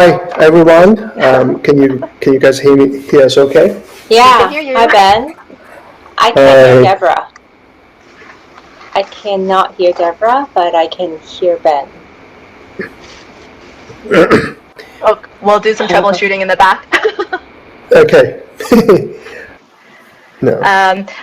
Hi everyone. Can you guys hear us okay? We can Yeah, hear you. hi Ben. I can't hear Deborah. I cannot hear Deborah, but I can hear Ben. Oh, we'll do some troubleshooting in the back. Okay. No.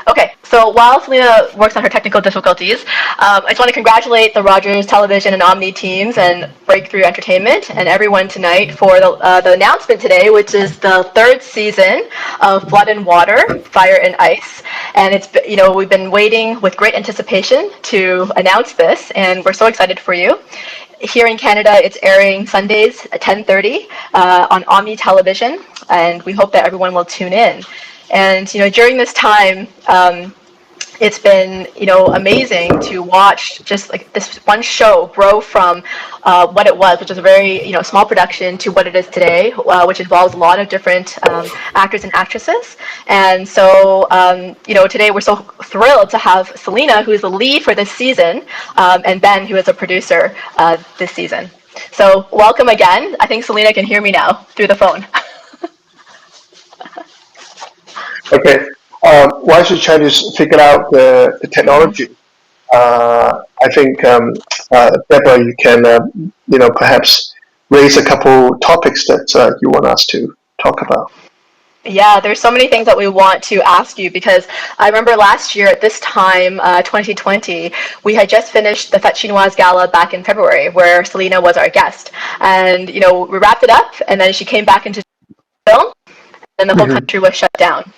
Okay, so while Selena works on her technical difficulties, I just want to congratulate the Rogers Television and Omni teams and Breakthrough Entertainment and everyone tonight for the announcement today, which is the third season of Blood and Water, Fire and Ice. And it's, we've been waiting with great anticipation to announce this, and we're so excited for you. Here in Canada, it's airing Sundays at 10:30 on Omni Television, and we hope that everyone will tune in. And during this time, it's been amazing to watch just like this one show grow from what it was, which was a very small production, to what it is today, which involves a lot of different actors and actresses. And so today we're so thrilled to have Selena, who is the lead for this season, and Ben, who is a producer this season. So welcome again. I think Selena can hear me now through the phone. Okay. Why should try to figure out the technology? I think Deborah, you can perhaps raise a couple topics that you want us to talk about. Yeah, there's so many things that we want to ask you, because I remember last year at this time, 2020, we had just finished the Fête Chinoise gala back in February, where Selena was our guest. And, we wrapped it up, and then she came back into film, and the whole country was shut down.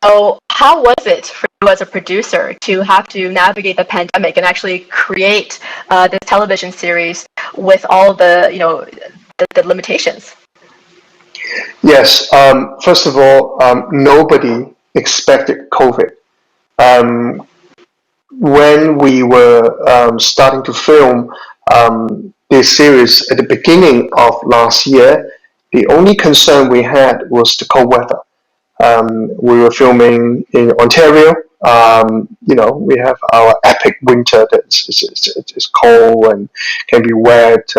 So how was it for you as a producer to have to navigate the pandemic and actually create this television series with all the, the limitations? Yes. First of all, nobody expected COVID. When we were starting to film this series at the beginning of last year, the only concern we had was the cold weather. We were filming in Ontario. We have our epic winter it's cold and can be wet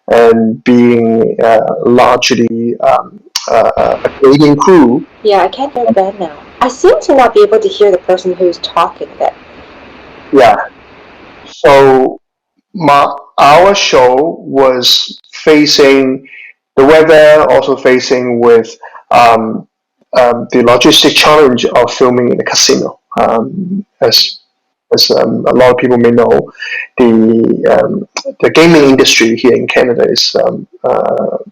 and being largely a Canadian crew. Yeah, I can't hear Ben now. I seem to not be able to hear the person who's talking then. Yeah. So our show was facing the weather, also facing with the logistic challenge of filming in a casino. As a lot of people may know, the gaming industry here in Canada is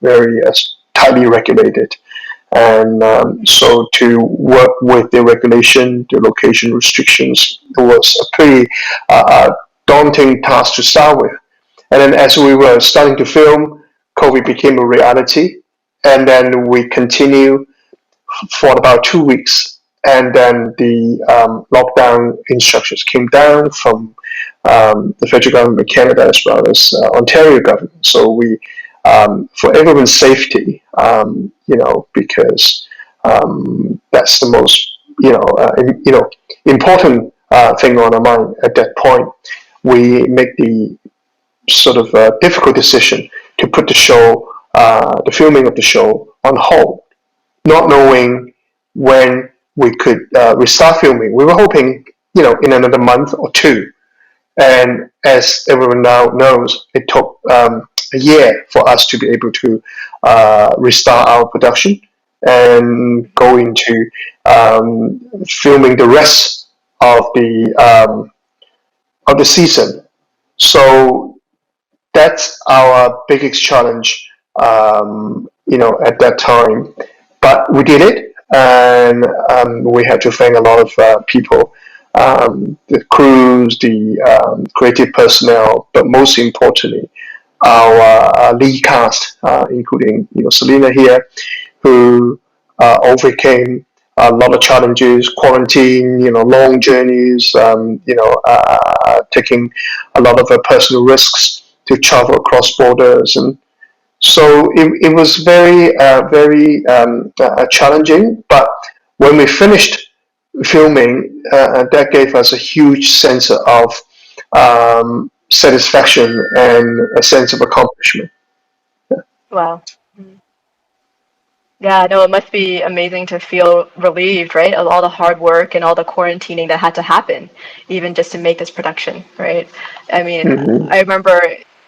very tightly regulated. And so to work with the regulation, the location restrictions, it was a pretty daunting task to start with. And then as we were starting to film, COVID became a reality. And then we continued for about 2 weeks. And then the lockdown instructions came down from the federal government of Canada as well as Ontario government. So we, for everyone's safety, because that's the most, important thing on our mind at that point. We make the sort of difficult decision to put the filming of the show on hold, not knowing when we could restart filming. We were hoping, in another month or two. And as everyone now knows, it took a year for us to be able to restart our production and go into filming the rest of the season. So that's our biggest challenge, at that time. But we did it, and we had to thank a lot of people, the crews, the creative personnel, but most importantly, our lead cast, including Selena here, who overcame a lot of challenges, quarantine, long journeys, taking a lot of personal risks to travel across borders, and so it was very challenging. But when we finished filming, that gave us a huge sense of satisfaction and a sense of accomplishment. Wow. Yeah, no, it must be amazing to feel relieved, right, of all the hard work and all the quarantining that had to happen, even just to make this production, right? I mean, Mm-hmm. I remember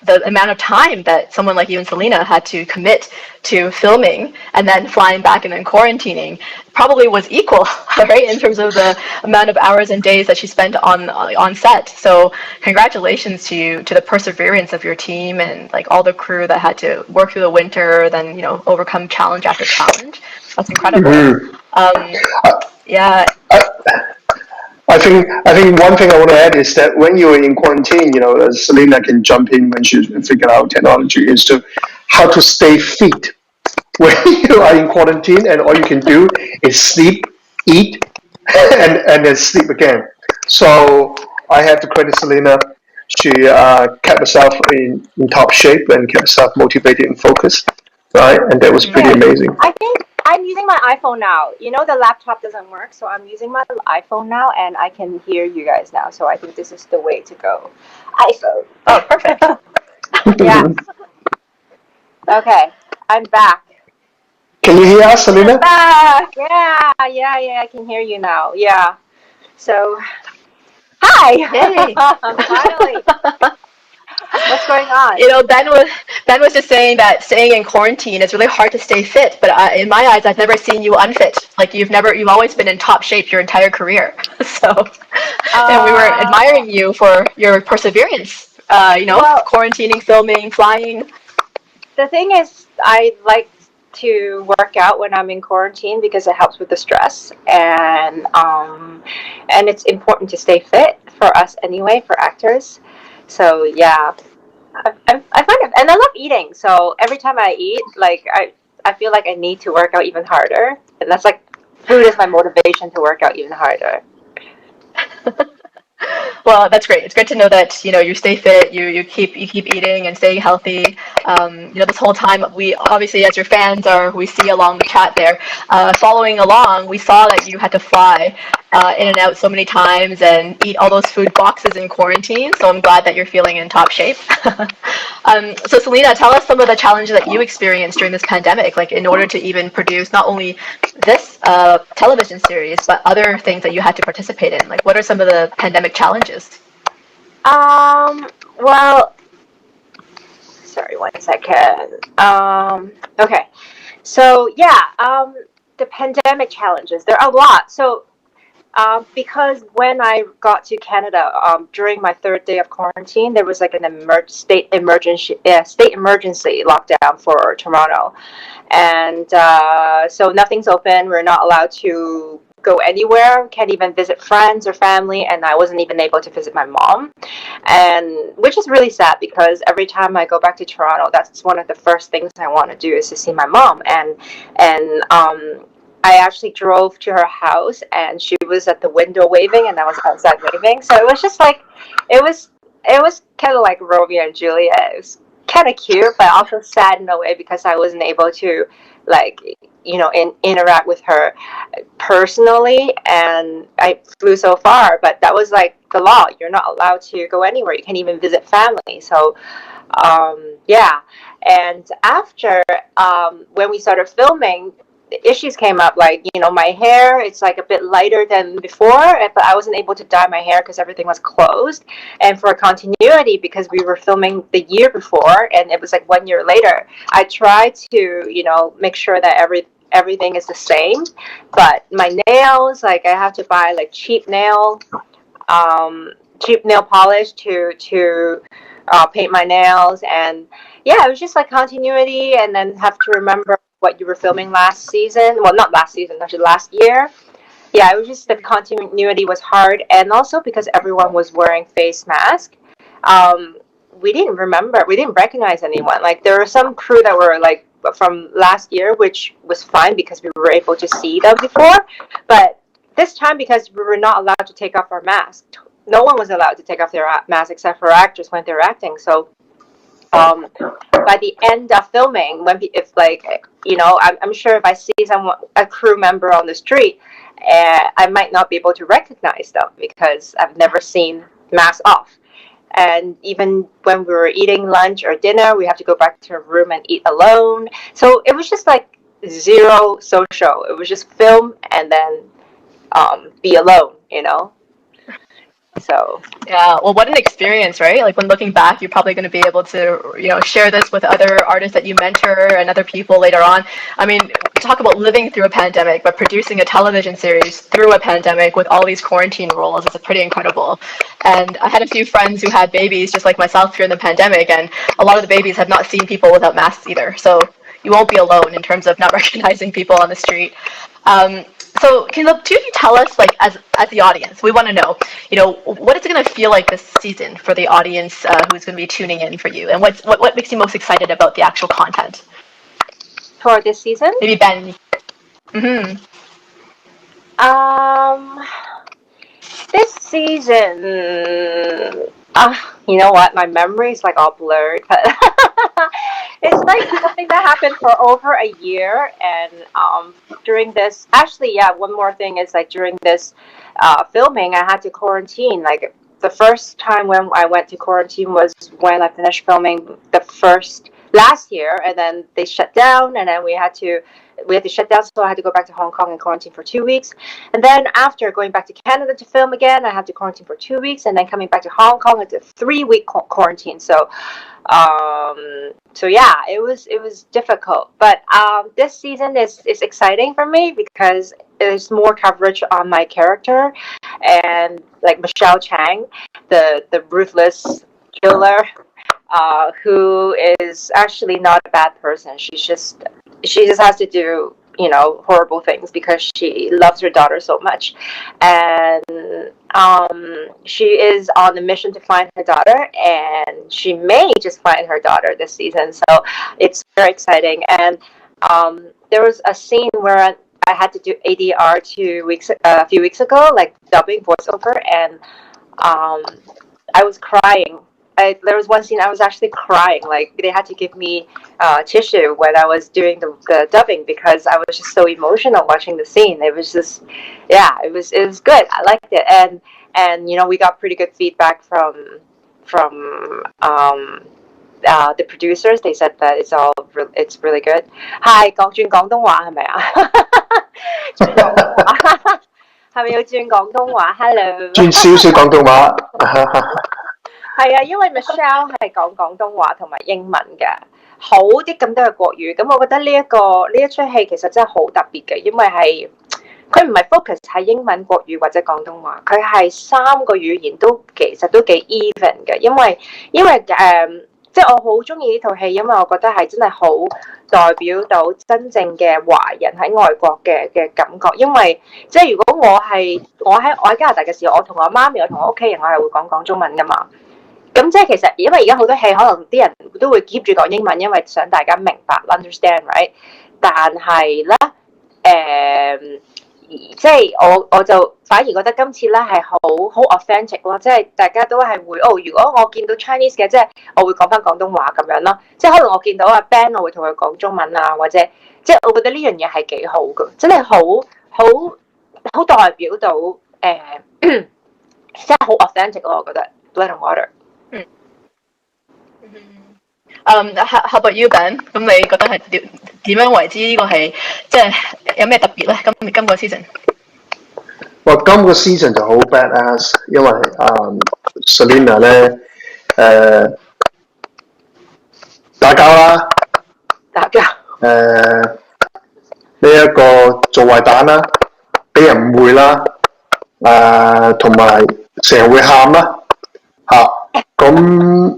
the amount of time that someone like you and Selena had to commit to filming and then flying back and then quarantining probably was equal, right, in terms of the amount of hours and days that she spent on set. So congratulations to you, to the perseverance of your team and like all the crew that had to work through the winter, then overcome challenge after challenge. That's incredible. Mm-hmm. Um, I, yeah. I think one thing I want to add is that when you're in quarantine, Selena can jump in when she figure out technology is to how to stay fit when you are in quarantine and all you can do is sleep, eat, and then sleep again. So I have to credit Selena. She kept herself in top shape and kept herself motivated and focused, right? And that was pretty Hey, amazing. I think I'm using my iPhone now. The laptop doesn't work, so I'm using my iPhone now, and I can hear you guys now. So I think this is the way to go. Oh, perfect. iPhone. Yeah. Okay. I'm back. Can you hear us, I'm Selena? back. Yeah. Yeah. Yeah. I can hear you now. Yeah. So, hi. Yay. Finally. What's going on? Ben was just saying that staying in quarantine is really hard to stay fit. But in my eyes, I've never seen you unfit. Like you've always been in top shape your entire career. So, and we were Uh, admiring you for your perseverance. well, Quarantining, filming, flying. the thing is, I like to work out when I'm in quarantine because it helps with the stress, and it's important to stay fit for us anyway, for actors. So yeah, I find it, and I love eating. So every time I eat, like I feel like I need to work out even harder, and that's like food is my motivation to work out even harder. Well, that's great. It's good to know that you stay fit, you keep eating and staying healthy. This whole time we obviously, as your fans are, we see along the chat there, following along. We saw that you had to fly in and out so many times and eat all those food boxes in quarantine. So I'm glad that you're feeling in top shape. So Selena, tell us some of the challenges that you experienced during this pandemic, like in order to even produce not only this television series, but other things that you had to participate in. Like, what are some of the pandemic challenges? Well, sorry, 1 second. Okay. So yeah, the pandemic challenges. There are a lot. So because when I got to Canada during my third day of quarantine, there was like an state emergency lockdown for Toronto, and so nothing's open. We're not allowed to go anywhere. Can't even visit friends or family, and I wasn't even able to visit my mom, and which is really sad because every time I go back to Toronto, that's one of the first things I want to do is to see my mom, and I actually drove to her house and she was at the window waving and I was outside waving. So it was just like it was kind of like Romeo and Juliet. It was kind of cute, but also sad in a way because I wasn't able to like interact with her personally, and I flew so far. But that was like the law. You're not allowed to go anywhere. You can't even visit family. So yeah, and after when we started filming, the issues came up, like my hair, it's like a bit lighter than before, but I wasn't able to dye my hair because everything was closed. And for continuity, because we were filming the year before and it was like 1 year later, I tried to make sure that everything is the same. But my nails, like I have to buy like cheap nail polish to paint my nails. And yeah, it was just like continuity, and then have to remember what you were filming last season. Well, not last season, actually last year. Yeah, it was just the continuity was hard, and also because everyone was wearing face mask, um, we didn't recognize anyone. Like there were some crew that were like from last year, which was fine because we were able to see them before, but this time because we were not allowed to take off our mask, no one was allowed to take off their mask except for actors when they're acting. So by the end of filming, when if like I'm sure if I see a crew member on the street, I might not be able to recognize them because I've never seen mask off. And even when we were eating lunch or dinner, we have to go back to our room and eat alone. So it was just like zero social. It was just film and then be alone, you know. So Yeah, well, what an experience, right? Like when looking back, you're probably going to be able to, share this with other artists that you mentor and other people later on. I mean, talk about living through a pandemic, but producing a television series through a pandemic with all these quarantine rules is pretty incredible. And I had a few friends who had babies just like myself during the pandemic, and a lot of the babies have not seen people without masks either. So you won't be alone in terms of not recognizing people on the street. So can the two of you tell us, like, as the audience, we want to know, what is it going to feel like this season for the audience who's going to be tuning in for you, and what makes you most excited about the actual content? for this season, Maybe Ben. Mm-hmm. This season, you know what? My memory is like all blurred, but it's like something that happened for over a year. And during this, actually, yeah, one more thing is like during this filming, I had to quarantine. Like the first time when I went to quarantine was when I finished filming the first last year, and then they shut down, and then we had to shut down, so I had to go back to Hong Kong and quarantine for 2 weeks. And then after going back to Canada to film again, I had to quarantine for 2 weeks, and then coming back to Hong Kong, it's a 3-week quarantine. So yeah, it was difficult. But this season is exciting for me because there's more coverage on my character, and like Michelle Chang, the ruthless killer, who is actually not a bad person. She just has to do horrible things because she loves her daughter so much, and she is on a mission to find her daughter, and she may just find her daughter this season. So it's very exciting. And there was a scene where I had to do ADR a few weeks ago, like dubbing voiceover, and I was crying. There was one scene I was actually crying. Like they had to give me tissue when I was doing the dubbing because I was just so emotional watching the scene. It was just, yeah, it was good. I liked it, and we got pretty good feedback from the producers. They said that it's really good. Hi，講轉廣東話係咪啊？轉廣東話係咪要轉廣東話？Hello，轉少少廣東話。係啊，因為 Michelle 係講廣東話同埋英文嘅，好啲咁多嘅國語。咁我覺得呢一出戲其實真係好特別嘅，因為佢唔係 focus 喺英文、國語或者廣東話，佢係3個語言其實都幾 even 嘅。因為即係我好中意呢套戲，因為我覺得係真係好代表到真正嘅華人喺外國嘅感覺。因為即係如果我喺加拿大嘅時候，我同我媽咪、我同我屋企人，我係會講中文噶嘛。咁即係其實，因為而家好多戲可能啲人都會 keep 住講英文，因為想大家明白 understand right。但係咧，即係我就反而覺得今次咧係好 authentic 咯，即係大家都係會如果我見到 Chinese 嘅，即係我會講翻廣東話咁樣咯。即係可能我見到阿 Ben， 我會同佢講中文啊，或者即係我覺得呢樣嘢係幾好嘅，真係好代表到即係好 authentic 咯，我覺得 Blood and Water。How about you, Ben？ 咁你覺得係點樣為之呢個係即係有咩特別咧？今個 season？ 哇，今個 season 就好 badass， 因為Selena 咧打交啦，呢一個做壞蛋啦，俾人誤會啦，同埋成日會喊啦嚇，咁。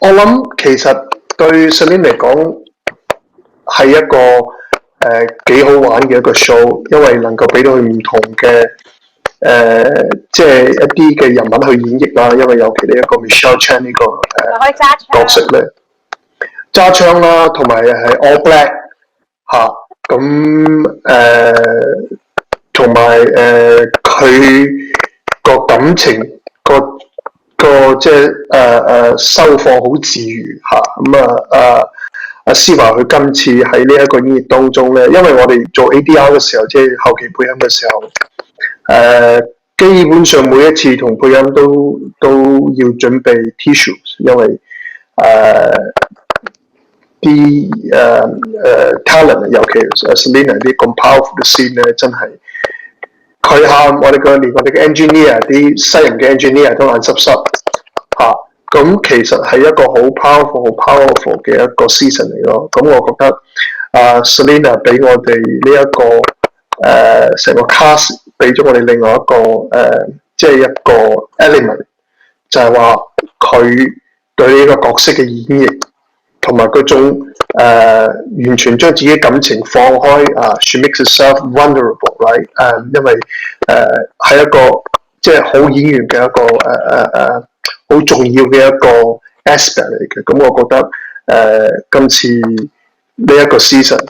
我諗其實對 Selena 嚟講係一個幾好玩嘅一個 show， 因為能夠俾到佢唔同嘅即係一啲嘅人物去演繹啦。因為尤其呢一個 Michelle Chan 呢個角色咧，揸槍啦，同埋係 all black 嚇，咁同埋佢個感情個即係收放好自如嚇，咁阿思華佢今次喺呢一個演繹當中咧，因為我哋做 ADR 嘅時候，即係後期配音嘅時候，基本上每一次同配音都要準備 tissues，因為啲talent，尤其Selena 啲咁 powerful 嘅 scene 咧，真係佢喊連我哋嘅 engineer 啲西人嘅 engineer 都眼濕濕嚇。咁其實係一個好 powerful 嘅一個 season 嚟咯。咁我覺得Selena 俾我哋呢一個成個 cast 俾咗我哋另外一個即係一個 element，就係話佢對呢個角色嘅演繹，同埋嗰種完全將自己感情放開she makes herself vulnerable，right？因為係一個即係好演員嘅一個好重要嘅一個 aspect 嚟嘅。咁我覺得今次呢一個 season，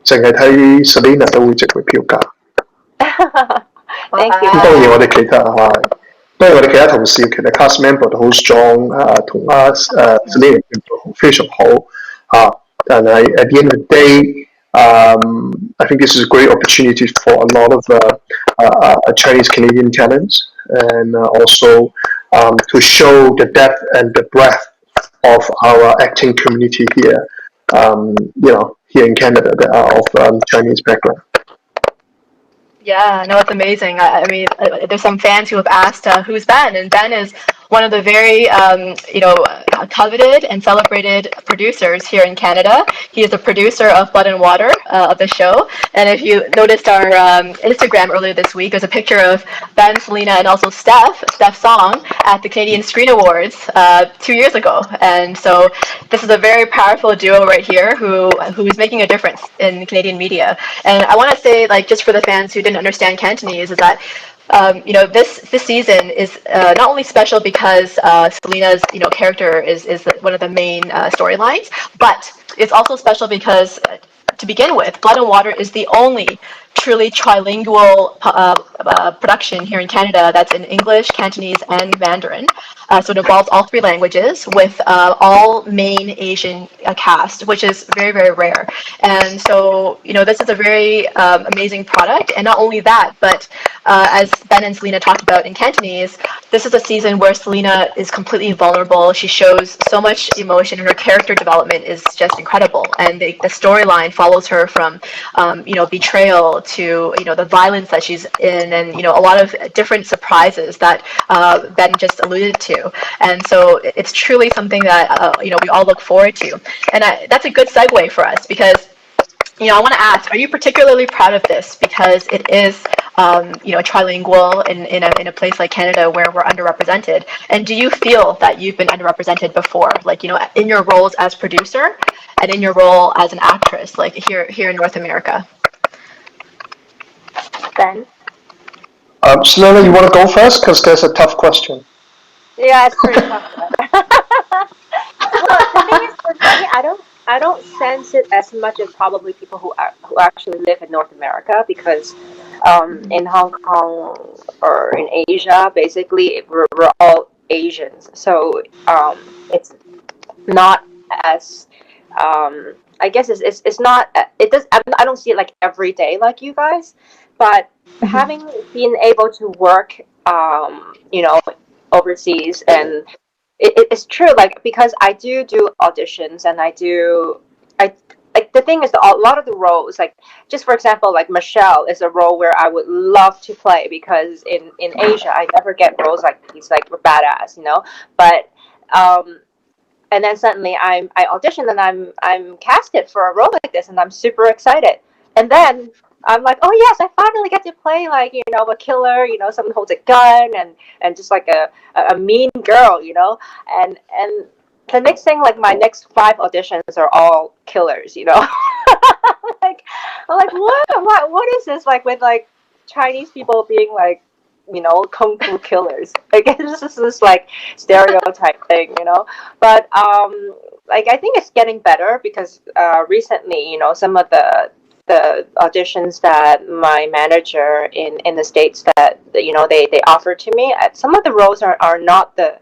淨係睇 Selena 都會值回票價。Thank you。當然我哋其他當然我哋其他同事其實 cast member 都好 strong 同Selena 非常好但係 at the end of the day，I think this is a great opportunity for a lot of Chinese Canadian talents and also to show the depth and the breadth of our acting community here, here in Canada that are of Chinese background. Yeah, no, it's amazing. I mean, there's some fans who have asked who's Ben, and Ben is one of the very, coveted and celebrated producers here in Canada. He is the producer of Blood and Water, of the show. And if you noticed our Instagram earlier this week, there's a picture of Ben, Selena, and also Steph Song at the Canadian Screen Awards 2 years ago. And so this is a very powerful duo right here who is making a difference in Canadian media. And I want to say, just for the fans who didn't understand Cantonese, is that this season is not only special because Selena's character is one of the main storylines, but it's also special because to begin with, Blood and Water is the only truly trilingual production here in Canada that's in English, Cantonese, and Mandarin. So it involves all 3 languages with all main Asian cast, which is very, very rare. And so, this is a very amazing product. And not only that, but as Ben and Selena talked about in Cantonese, this is a season where Selena is completely vulnerable. She shows so much emotion, and her character development is just incredible. And the storyline follows her from, betrayal to, the violence that she's in, and, a lot of different surprises that Ben just alluded to. And so it's truly something that, we all look forward to. And that's a good segue for us because, I want to ask, are you particularly proud of this because it is, trilingual in a place like Canada where we're underrepresented? And do you feel that you've been underrepresented before, in your roles as producer and in your role as an actress, here in North America? Ben? Selena, you want to go first? Because there's a tough question. Yeah, it's pretty tough. Well, the thing is, for me, I don't sense it as much as probably people who actually live in North America, because in Hong Kong or in Asia, basically we're all Asians, so it's not as I guess it's not it does I don't see it like every day like you guys, but having been able to work overseas, and it's true, because I do auditions, and I like, the thing is that a lot of the roles, just for example, Michelle is a role where I would love to play, because in Asia I never get roles like these, we're badass, but and then suddenly I audition and I'm casted for a role like this, and I'm super excited, and then I'm like, oh yes, I finally get to play a killer, someone holds a gun and just a mean girl, and the next thing, my next 5 auditions are all killers, I'm like, what is this, with Chinese people being kung fu killers? It's just this stereotype thing, but I think it's getting better, because recently, some of the auditions that my manager in the States that they offered to me, some of the roles are not the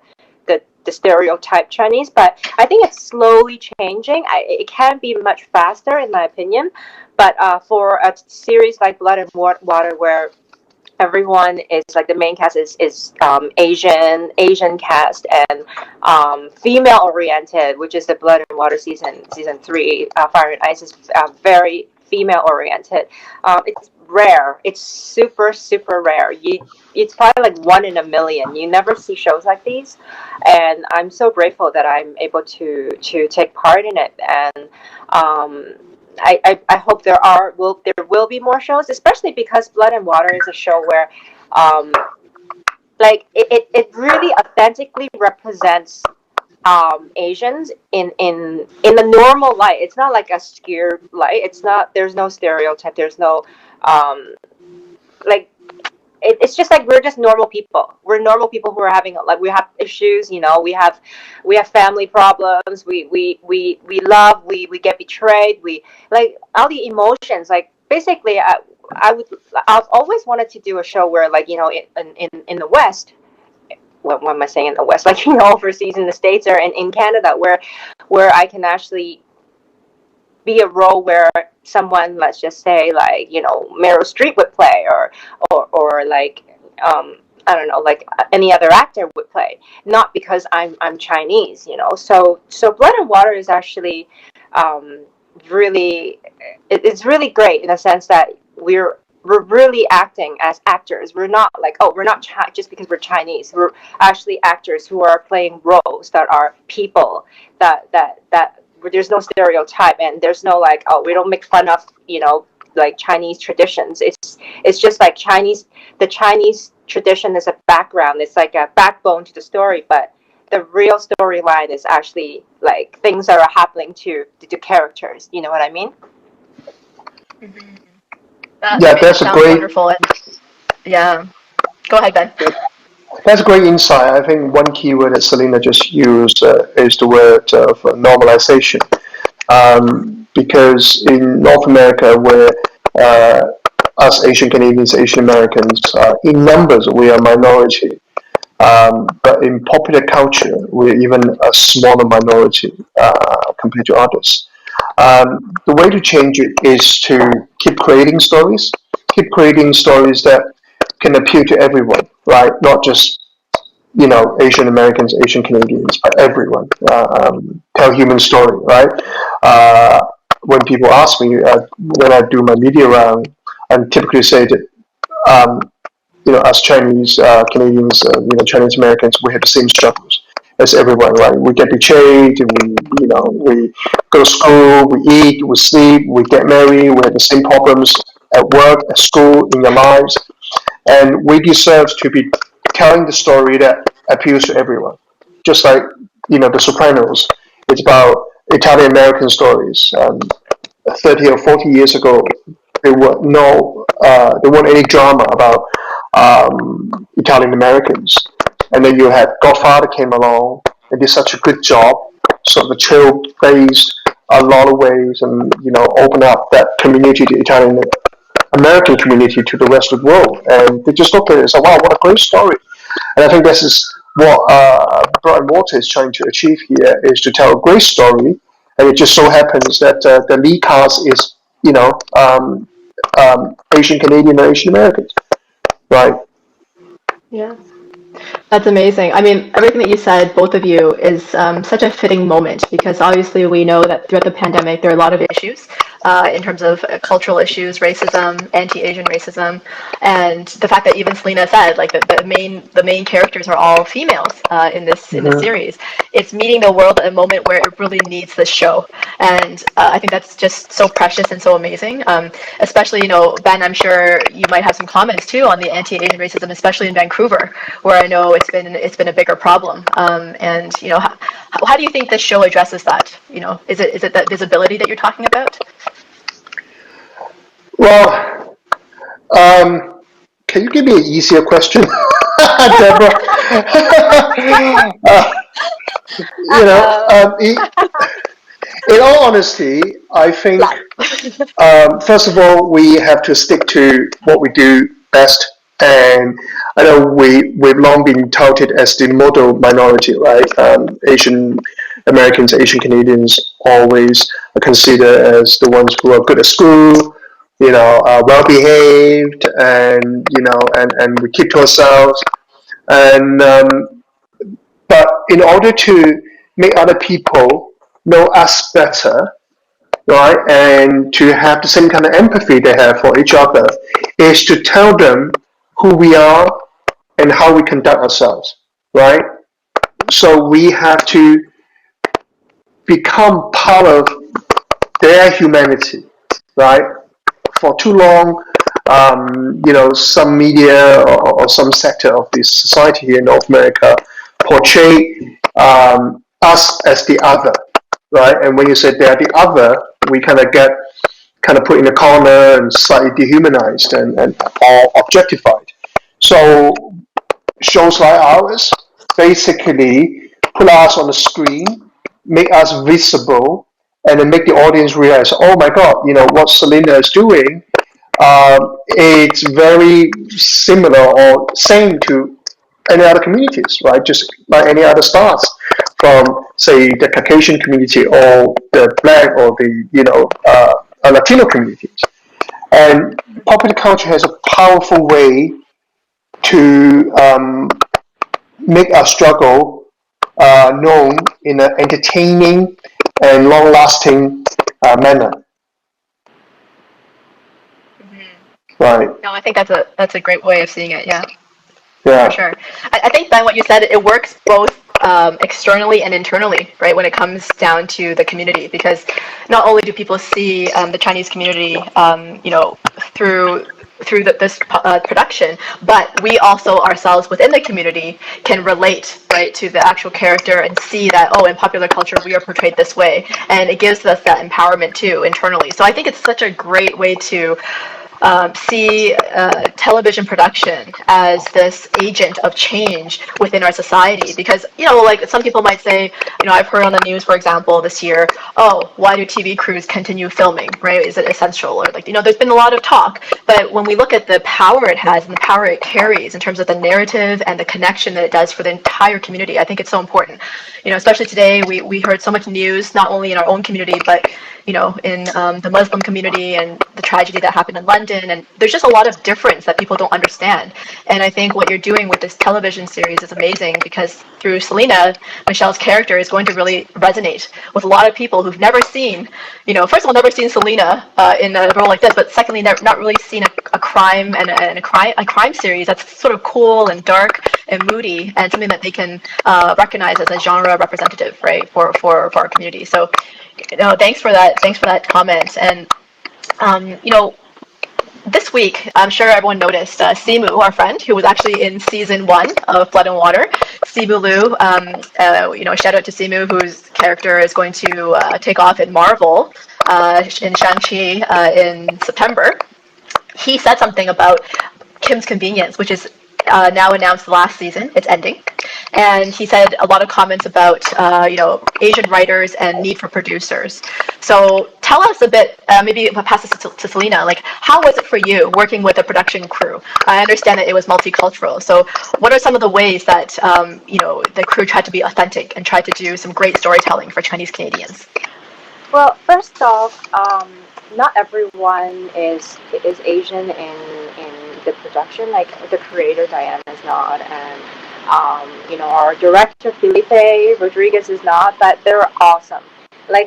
stereotype Chinese, but I think it's slowly changing. It can be much faster, in my opinion, but for a series like Blood and Water, where everyone is like the main cast is Asian cast and female oriented, which is the Blood and Water season 3. Fire and Ice is very female oriented. It's rare. It's super rare. It's probably like 1 in a million. You never see shows like these, and I'm so grateful that I'm able to take part in it. And I hope there will be more shows, especially because Blood and Water is a show where um, like it really authentically represents Asians in the normal light. It's not like a scared light. It's not. There's no stereotype. There's no um, like it's just like we're just normal people. We're normal people who are having like we have issues. We have family problems. We love. We get betrayed. We like all the emotions. Like basically, I've always wanted to do a show where like in the West. What am I saying in the West? Like overseas in the States or in Canada, where I can actually be a role where someone, let's just say, like Meryl Streep would play, or like I don't know, like any other actor would play. Not because I'm Chinese, So Blood and Water is actually really it's really great in a sense that we're really acting as actors. We're not like, oh, we're not just because we're Chinese. We're actually actors who are playing roles that are people that where there's no stereotype and there's no like, oh, we don't make fun of like Chinese traditions. It's just like the Chinese tradition is a background. It's like a backbone to the story, but the real storyline is actually like things that are happening to the characters. You know what I mean? Mm-hmm. That's a great. Wonderful. Yeah. Go ahead, Ben. That's a great insight. I think one keyword that Selena just used is the word of normalization. Because in North America, where us Asian Canadians, Asian Americans, in numbers we are minority, but in popular culture we're even a smaller minority compared to others. The way to change it is to keep creating stories that can appeal to everyone, right? Not just Asian Americans, Asian Canadians, but everyone. Tell human story, right? Uh, when people ask me when I do my media round, I typically say that um, as Chinese Canadians, Chinese Americans, we have the same struggles as everyone, right? We get betrayed, we go to school, we eat, we sleep, we get married, we have the same problems at work, at school, in your lives, and we deserve to be telling the story that appeals to everyone. Just like The Sopranos, it's about Italian American stories. 30 or 40 years ago, there weren't any drama about Italian Americans, and then you had Godfather came along and did such a good job, sort of the trailblazed a lot of ways, and open up that community, the Italian American community, to the rest of the world, and they just looked at it and said, "Wow, what a great story!" And I think this is what Blood and Water is trying to achieve here: is to tell a great story, and it just so happens that the lead cast is Asian Canadian or Asian Americans, right? Yeah. That's amazing. I mean, everything that you said, both of you, is such a fitting moment because obviously we know that throughout the pandemic there are a lot of issues in terms of cultural issues, racism, anti-Asian racism, and the fact that even Selena said like the main characters are all females in this Mm-hmm. series. It's meeting the world at a moment where it really needs this show, and I think that's just so precious and so amazing. Especially, Ben, I'm sure you might have some comments too on the anti-Asian racism, especially in Vancouver, where I know it's been a bigger problem. And how do you think this show addresses that? Is it that visibility that you're talking about? Well, can you give me an easier question, Deborah? uh, you know, um, in, in all honesty, I think first of all we have to stick to what we do best, and I know we've long been touted as the model minority, right? Asian Americans, Asian Canadians always are considered as the ones who are good at school, well behaved, and and we keep to ourselves. And but in order to make other people know us better, right, and to have the same kind of empathy they have for each other, is to tell them who we are and how we conduct ourselves, right? So we have to become part of their humanity, right? For too long, some media or some sector of this society here in North America portray us as the other, right? And when you say they're the other, we kind of get put in a corner and slightly dehumanized and or objectified. So shows like ours basically put us on the screen, make us visible, and then make the audience realize, oh my God, what Selena is doing. It's very similar or same to any other communities, right? Just like any other stars from, say, the Caucasian community or the Black or the Latino communities. And popular culture has a powerful way to make our struggle known in an entertaining and long-lasting manner. Right. No, I think that's a great way of seeing it. Yeah. Yeah. For sure. I think, Ben, what you said, it works both externally and internally, right, when it comes down to the community, because not only do people see the Chinese community, through this production, but we also ourselves within the community can relate, right, to the actual character and see that, oh, in popular culture we are portrayed this way, and it gives us that empowerment too internally. So I think it's such a great way to see television production as this agent of change within our society. Because, like some people might say, I've heard on the news, for example, this year, oh, why do TV crews continue filming, right? Is it essential? Or there's been a lot of talk. But when we look at the power it has and the power it carries in terms of the narrative and the connection that it does for the entire community, I think it's so important. Especially today, we heard so much news, not only in our own community, but in the Muslim community and the tragedy that happened in London. And there's just a lot of difference that people don't understand. And I think what you're doing with this television series is amazing, because through Selena, Michelle's character is going to really resonate with a lot of people who've never seen, first of all, never seen Selena in a role like this, but secondly, not really seen a crime and a crime series that's sort of cool and dark and moody, and something that they can recognize as a genre representative, right, for our community. So thanks for that comment. And this week, I'm sure everyone noticed Simu, our friend, who was actually in season 1 of Blood and Water. Simu Liu, shout out to Simu, whose character is going to take off in Marvel in Shang-Chi in September. He said something about Kim's Convenience, which is now announced last season. It's ending. And he said a lot of comments about, Asian writers and need for producers. So tell us a bit, maybe pass this to Selena, how was it for you working with a production crew? I understand that it was multicultural. So what are some of the ways that, the crew tried to be authentic and tried to do some great storytelling for Chinese Canadians? Well, first off, not everyone is Asian in the production. Like the creator Diana is not, and our director Felipe Rodriguez is not. But they're awesome.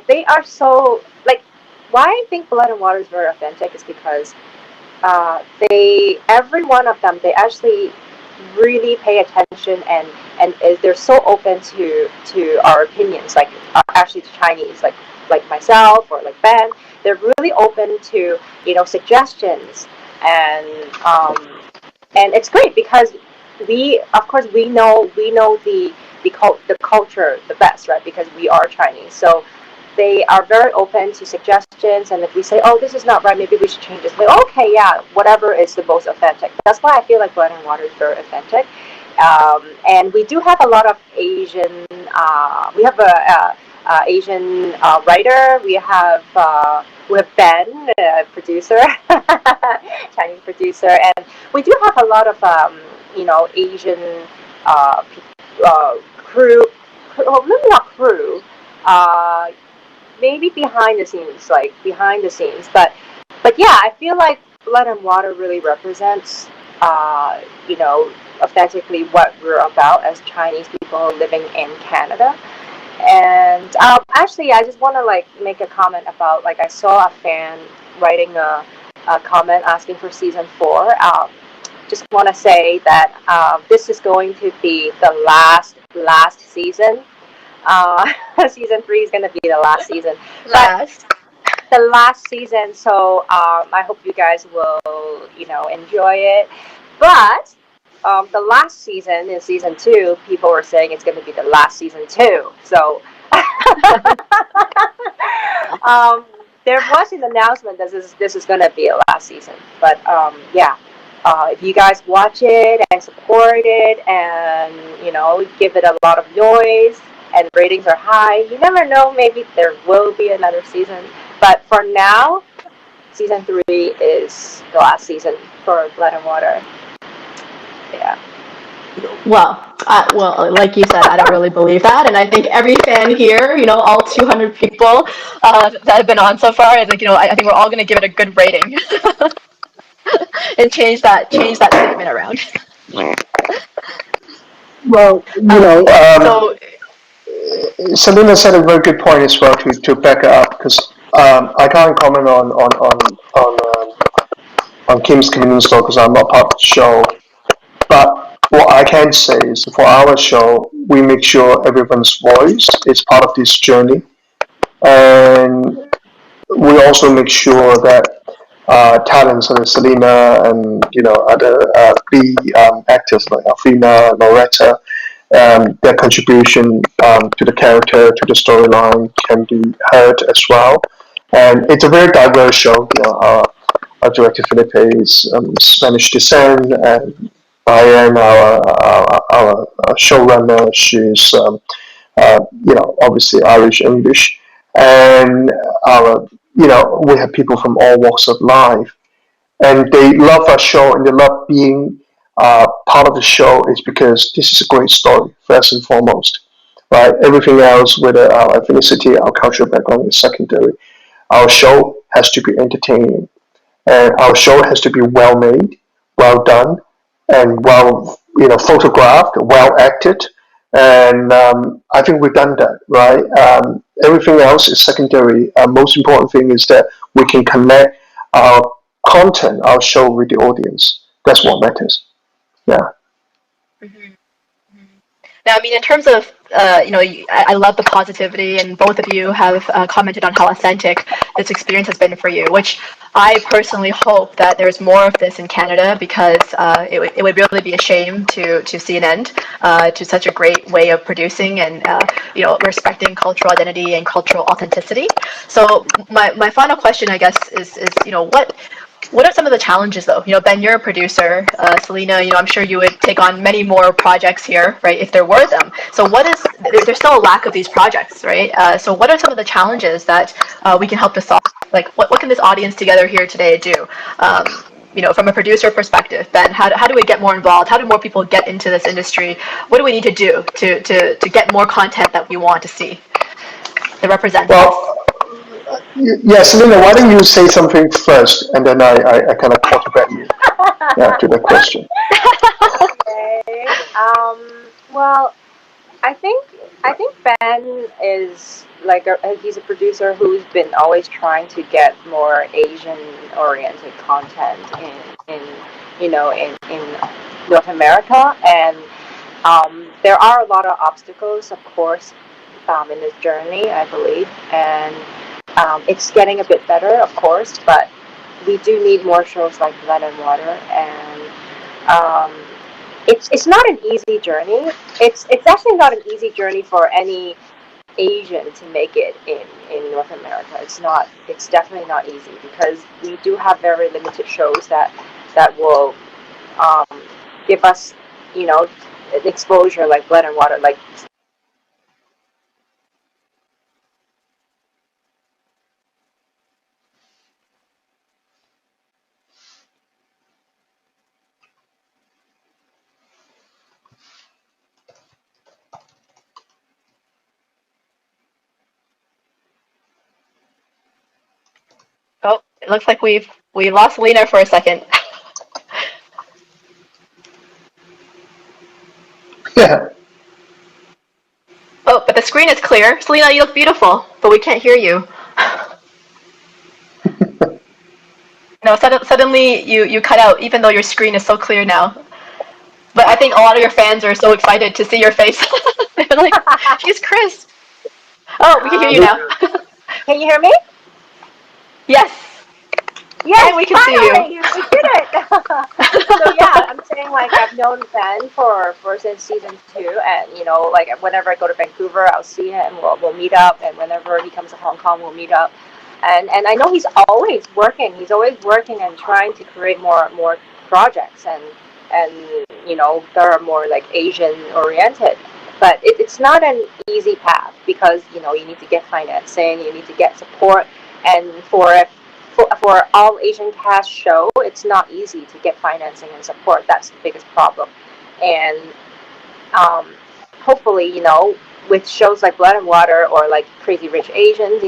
They are so why I think Blood and Water is very authentic is because every one of them, they actually really pay attention and they're so open to our opinions, actually to Chinese, like myself or like Ben. They're really open to suggestions, and it's great because we know the culture the best, right? Because we are Chinese, so they are very open to suggestions. And if we say, oh, this is not right, maybe we should change this, like, okay, yeah, whatever is the most authentic. That's why I feel like Blood and Water is very authentic. And we do have a lot of Asian. We have a Asian writer. We have Ben, producer, Chinese producer, and we do have a lot of Asian crew. Maybe not crew. Maybe behind the scenes, but But yeah, I feel like Blood and Water really represents, you know, authentically what we're about as Chinese people living in Canada. And actually, I just want to like make a comment about like I saw a fan writing a comment asking for season 4. Just want to say that this is going to be the last season. Season 3 is going to be the last season. Last. The last season, so I hope you guys will, enjoy it. But the last season in season 2, people were saying it's going to be the last season too. So um, there was an announcement that this is going to be a last season. But yeah, if you guys watch it and support it, and give it a lot of noise and ratings are high, you never know. Maybe there will be another season. But for now, season 3 is the last season for Blood and Water. Yeah. Well, like you said, I don't really believe that, and I think every fan here, all 200 people that have been on so far, I think I think we're all going to give it a good rating and change that statement around. Well, So Selena said a very good point as well to back it up because I can't comment on Kim's convenience store because I'm not part of the show. But what I can say is for our show, we make sure everyone's voice is part of this journey, and we also make sure that talents like Selena and other B actors like Alfina, Loretta, their contribution to the character, to the storyline can be heard as well. And it's a very diverse show. Our director Felipe is Spanish descent, and Brian, our showrunner, she's obviously Irish English, and we have people from all walks of life, and they love our show and they love being part of the show is because this is a great story first and foremost, right? Everything else, whether our ethnicity, our cultural background, is secondary. Our show has to be entertaining, and our show has to be well made, well done, and well photographed, well acted, and I think we've done that right. Everything else is secondary. Most important thing is that we can connect our content, our show with the audience. That's what matters. Yeah. mhm. Now, I mean, in terms of, I love the positivity, and both of you have commented on how authentic this experience has been for you, which I personally hope that there's more of this in Canada because it would really be a shame to see an end to such a great way of producing and, respecting cultural identity and cultural authenticity. So my final question, I guess, is what are some of the challenges, though? Ben, you're a producer. Selena, I'm sure you would take on many more projects here, right, if there were them. So there's still a lack of these projects, right? So what are some of the challenges that we can help to solve? Like, what can this audience together here today do? From a producer perspective, Ben, how do we get more involved? How do more people get into this industry? What do we need to do to get more content that we want to see that represents us? Well, yeah, Selena, why don't you say something first, and then I kind of quarterback you to the question. Okay. Well, I think I think Ben is like he's a producer who's been always trying to get more Asian oriented content in in North America, and there are a lot of obstacles, of course, in this journey, I believe, and it's getting a bit better, of course, but we do need more shows like Blood and Water, and um, it's not an easy journey. It's actually not an easy journey for any Asian to make it in North America. It's not. It's definitely not easy because we do have very limited shows that will um, give us, you know, exposure like Blood and Water, like. Oh, It looks like we lost Selena for a second. Yeah. Oh, but the screen is clear. Selena, you look beautiful, but we can't hear you. No, suddenly you cut out, even though your screen is so clear now. But I think a lot of your fans are so excited to see your face. They're like, she's Chris. Oh, we can hear you now. Can you hear me? Yes. Yes, And we can see you. finally, we did it. So yeah, I'm saying like I've known Ben for since season 2, and like whenever I go to Vancouver, I'll see him. We'll meet up, and whenever he comes to Hong Kong, we'll meet up. And I know he's always working. He's always working and trying to create more projects, and that are more like Asian oriented. But it's not an easy path because you need to get financing, you need to get support, and for all Asian cast show, it's not easy to get financing and support. That's the biggest problem. And hopefully, with shows like Blood and Water or like Crazy Rich Asians,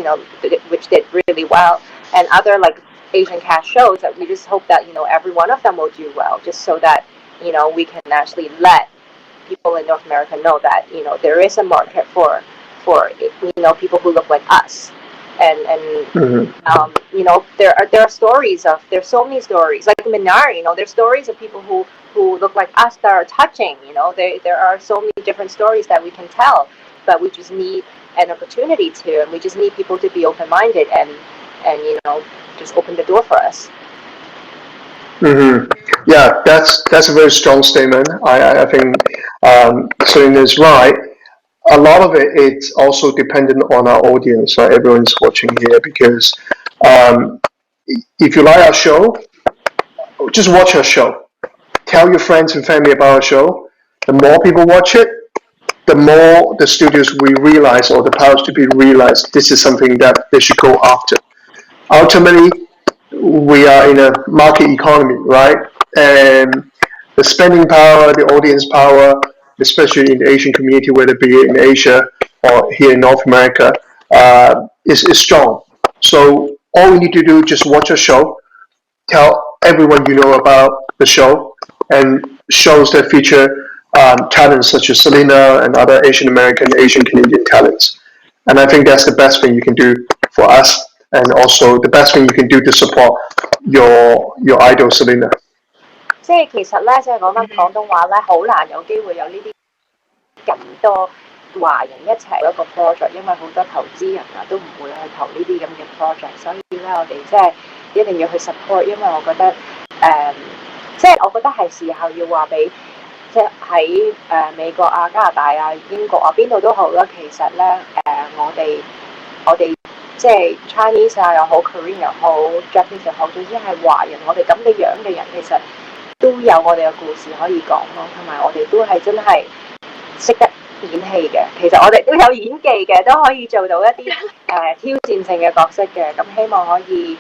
which did really well, and other like Asian cast shows, that we just hope that every one of them will do well, just so that we can actually let people in North America know that there is a market for people who look like us. And there are stories there's so many stories like Minar. There's stories of people who look like us that are touching. There are so many different stories that we can tell, but we just need an opportunity to, and we just need people to be open-minded and just open the door for us. Yeah, that's a very strong statement. I think Serena is right. A lot of it it's also dependent on our audience. Everyone's watching here because um, if you like our show, just watch our show. Tell your friends and family about our show. The more people watch it, the more the studios we realize, or the powers to be realize, this is something that they should go after. Ultimately, we are in a market economy, right? And the spending power, the audience power, especially in the Asian community, whether it be in Asia or here in North America, is strong. So all we need to do is just watch a show, tell everyone you know about the show, and shows that feature talents such as Selena and other Asian American, Asian Canadian talents. And I think that's the best thing you can do for us, and also the best thing you can do to support your idol Selena. 即係其實咧，即係講翻廣東話咧，好難有機會有呢啲咁多華人一齊一個 project，因為好多投資人啊都唔會去投呢啲咁嘅 project，所以咧我哋即係一定要去 support，因為我覺得即係我覺得係時候要話俾即係喺美國啊、加拿大啊、英國啊邊度都好啦，其實咧我哋即係 Chinese 啊又好 ，Korean 又好 ，Japanese 又好，總之係華人，我哋咁嘅樣嘅人其實都有我哋嘅故事可以講咯，同埋我哋都係真係識得演戲嘅，其實我哋都有演技嘅，都可以做到一啲挑戰性嘅角色嘅，咁希望可以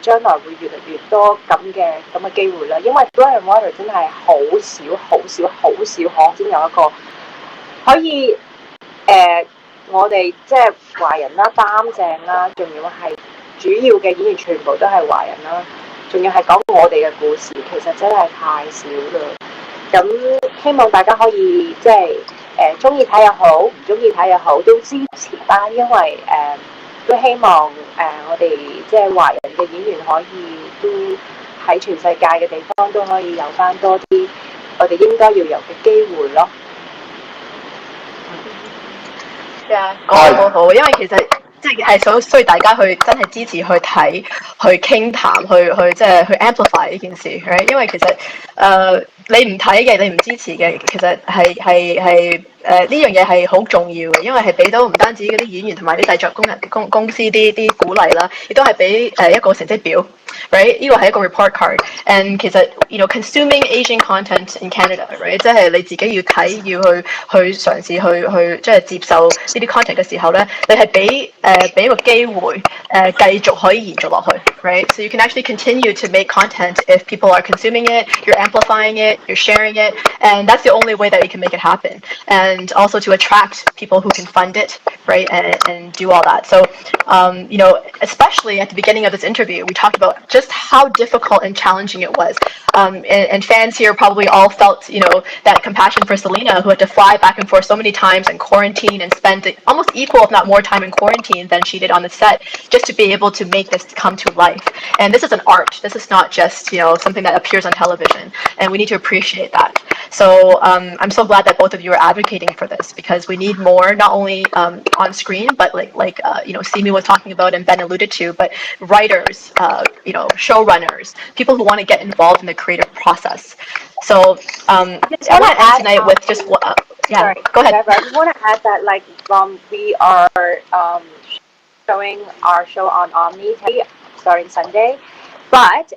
將來會越嚟越多咁嘅機會啦，因為 Blood and Water 真係好少可先有一個可以我哋即係華人啦擔正啦，仲要係主要嘅演員全部都係華人啦，仲要係講我哋嘅故事，其實真係太少啦。咁希望大家可以即係中意睇又好，唔中意睇又好，都支持啦，因為都希望我哋即係華人嘅演員可以都喺全世界嘅地方都可以有翻多啲我哋應該要有嘅機會咯。講得好好，因為其實即係需要大家去真係支持去睇、去傾談、去即係去 amplify 呢件事，因為其實你唔睇嘅、你唔支持嘅，其實係呢樣嘢係好重要嘅，因為係俾到唔單止嗰啲演員同埋啲製作公司啲鼓勵啦，亦都係俾一個成績表， right？呢個係一個 report card，and 其實consuming Asian content in Canada，right？即係你自己要睇，要去嘗試去即係接受呢啲 content 嘅時候咧，你係俾一個機會繼續可以延續落去，right？So you can actually continue to make content if people are consuming it, you're amplifying it, you're sharing it, and that's the only way that you can make it happen. And also to attract people who can fund it, right? And do all that. So, especially at the beginning of this interview, we talked about just how difficult and challenging it was. And fans here probably all felt, that compassion for Selena, who had to fly back and forth so many times in quarantine and spend almost equal, if not more time in quarantine than she did on the set, just to be able to make this come to life. And this is an art. This is not just, something that appears on television. And we need to appreciate that. So I'm so glad that both of you are advocating for this, because we need more, not only on screen, but like Simi was talking about and Ben alluded to, but writers, showrunners, people who want to get involved in the creative process. So I want to end tonight with just sorry, go ahead. Deborah, I just want to add that we are showing our show on Omni starting Sunday, but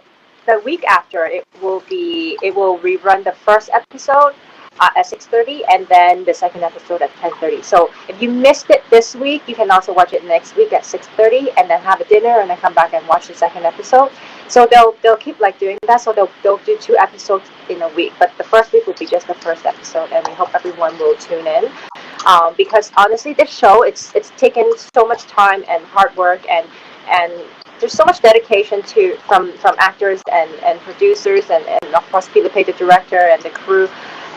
the week after it will rerun the first episode at 6:30 and then the second episode at 10:30. So if you missed it this week, you can also watch it next week at 6:30 and then have a dinner and then come back and watch the second episode. So they'll keep doing that. So they'll do 2 episodes in a week, but the first week will be just the first episode, and we hope everyone will tune in. Because honestly, this show it's taken so much time and hard work, and there's so much dedication from actors and producers and of course Philippe, the director, and the crew.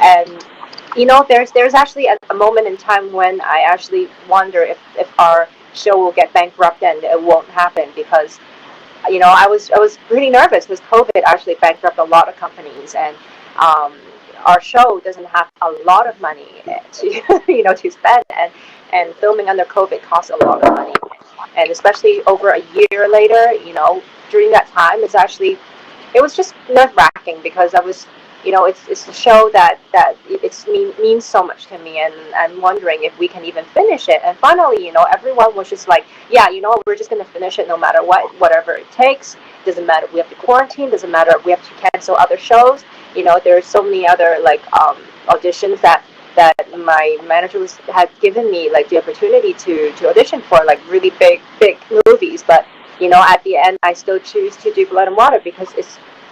And there's actually a moment in time when I actually wonder if our show will get bankrupt, and it won't happen, because I was pretty nervous because COVID actually bankrupted a lot of companies, and our show doesn't have a lot of money to to spend, and filming under COVID costs a lot of money, and especially over a year later, during that time, it was just nerve-wracking, because I was it's a show that means so much to me, and I'm wondering if we can even finish it. And finally, everyone was just like, yeah, we're just gonna finish it no matter what, whatever it takes. Doesn't matter if we have to quarantine, doesn't matter if we have to cancel other shows. There's so many other auditions that my manager had given me the opportunity to audition for, really big movies. But at the end, I still choose to do Blood and Water, because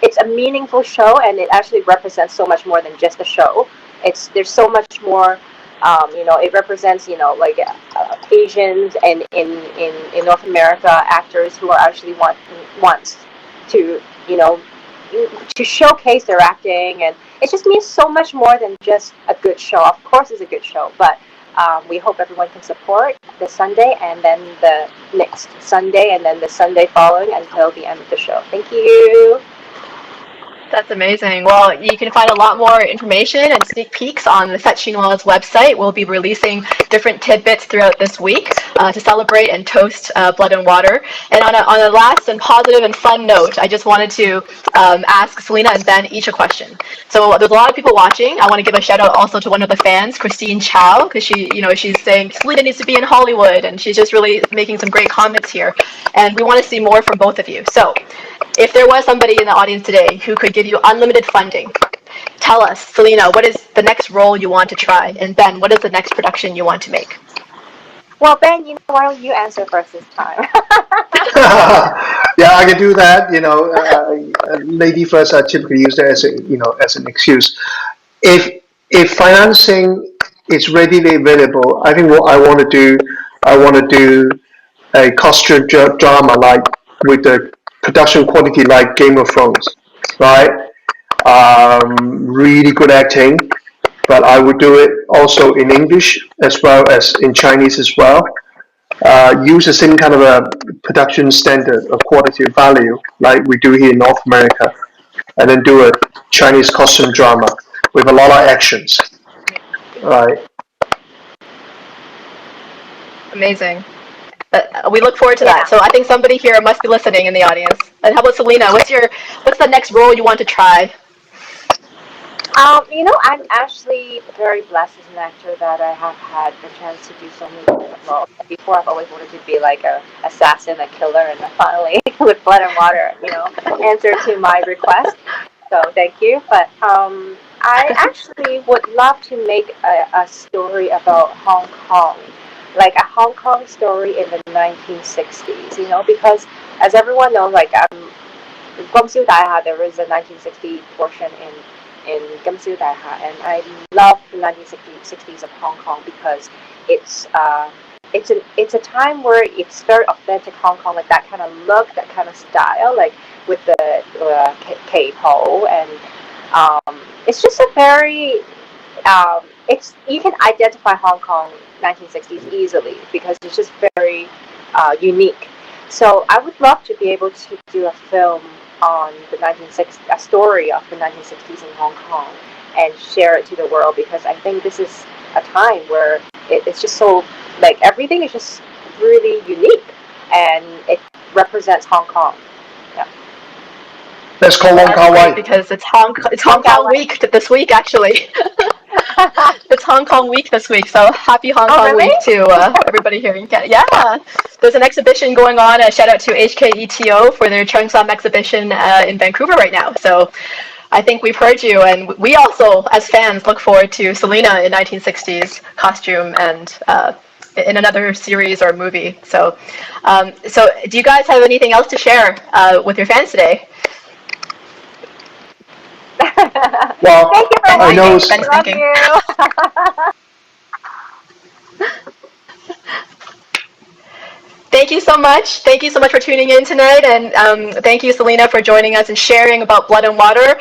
it's a meaningful show, and it actually represents so much more than just a show. There's so much more. It represents Asians and in North America, actors who are actually wants to to showcase their acting, and it just means so much more than just a good show. Of course, it's a good show, but we hope everyone can support this Sunday, and then the next Sunday, and then the Sunday following until the end of the show. Thank you. That's amazing. Well, you can find a lot more information and sneak peeks on the Fête Chinoise website. We'll be releasing different tidbits throughout this week to celebrate and toast Blood and Water. And on a last and positive and fun note, I just wanted to ask Selena and Ben each a question. So there's a lot of people watching. I want to give a shout out also to one of the fans, Christine Chow, because she's saying Selena needs to be in Hollywood, and she's just really making some great comments here. And we want to see more from both of you. So if there was somebody in the audience today who could give you unlimited funding, tell us, Selena, what is the next role you want to try? And Ben, what is the next production you want to make? Well, Ben, why don't you answer first this time? Yeah, I can do that. Lady first, I typically use that as an excuse. If financing is readily available, I think what I want to do a costume drama with the production quality like Game of Thrones, right? Really good acting, but I would do it also in English as well as in Chinese as well. Use the same kind of a production standard of quality and value like we do here in North America, and then do a Chinese costume drama with a lot of actions, right? Amazing. We look forward to that. So I think somebody here must be listening in the audience. And how about Selena? What's the next role you want to try? I'm actually very blessed as an actor that I have had the chance to do so many different roles. Before, I've always wanted to be like a assassin, a killer, and then finally, with Blood and Water, answer to my request. So thank you. But I actually would love to make a story about Hong Kong, like a Hong Kong story in the 1960s. Because as everyone knows, like there is a 1960 portion in Gamsiu Daiha, and I love the 1960s of Hong Kong because it's it's a time where it's very authentic Hong Kong, like that kind of look, that kind of style, like with the K-pole, and it's just a very it's you can identify Hong Kong 1960s easily because it's just very unique. So I would love to be able to do a film on the 1960s, a story of the 1960s in Hong Kong, and share it to the world because I think this is a time where it's just so like everything is just really unique and it represents Hong Kong. Yeah. Let's call Wong That's Kar great Wai. because it's Hong Kong week this week actually. It's Hong Kong week this week, so happy Hong Kong really? week to everybody here in Canada. Yeah, there's an exhibition going on. A shout out to HKETO for their Cheongsam exhibition in Vancouver right now. So I think we've heard you, and we also, as fans, look forward to Selena in 1960s costume and in another series or movie. So, so do you guys have anything else to share with your fans today? Well, Thank you for I know. watching. Ben's Love thinking. you. Thank you so much. Thank you so much for tuning in tonight, and thank you, Selena, for joining us and sharing about Blood and Water.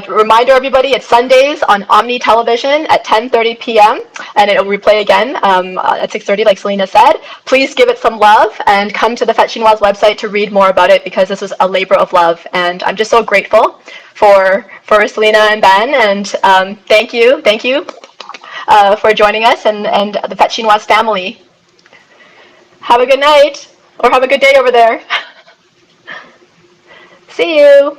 Reminder, everybody, it's Sundays on Omni Television at 10:30 p.m. and it will replay again at 6:30, like Selena said. Please give it some love and come to the Fête Chinoise website to read more about it because this was a labor of love, and I'm just so grateful for Selena and Ben, and thank you for joining us and the Fête Chinoise family. Have a good night, or have a good day over there. See you.